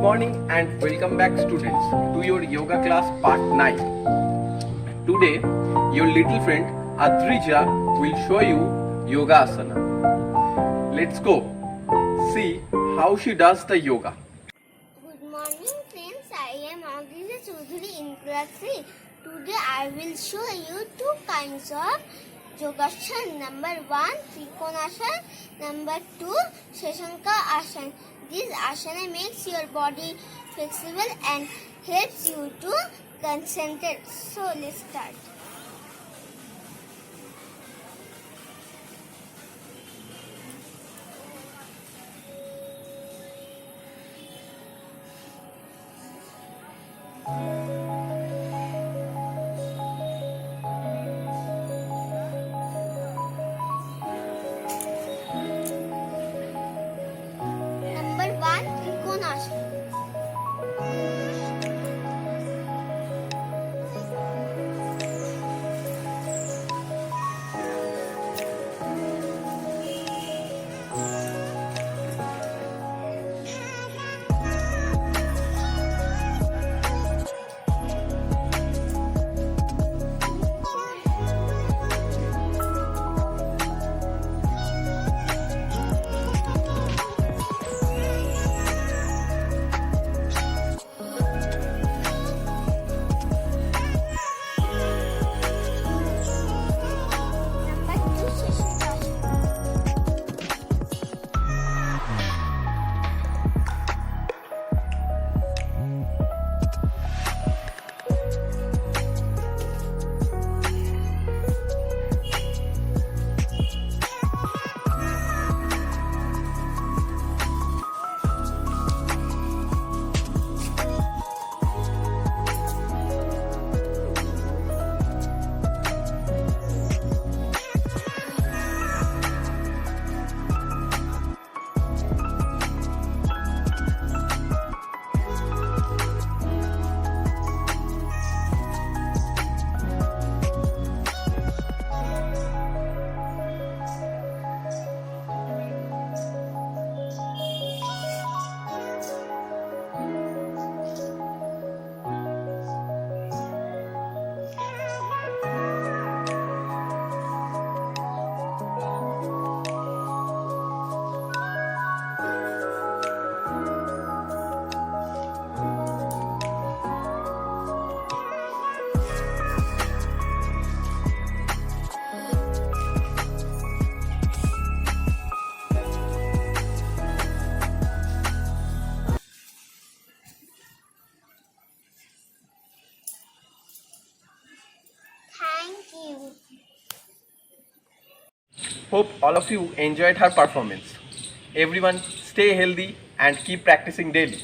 morning and welcome back students to your yoga class part 9. Today your little friend Adrija will show you yoga asana. Let's go see how she does the yoga. Good morning friends, I am Adrija Choudhury in class 3. Today I will show you two kinds of yogasana. Number 1 Trikonasana, number 2 Shashanka Asana. This asana makes your body flexible and helps you to concentrate. So let's start. Number 1 Trikonasana. Number 2 Shashanka. Thank you. Hope all of you enjoyed her performance. Everyone stay healthy and keep practicing daily.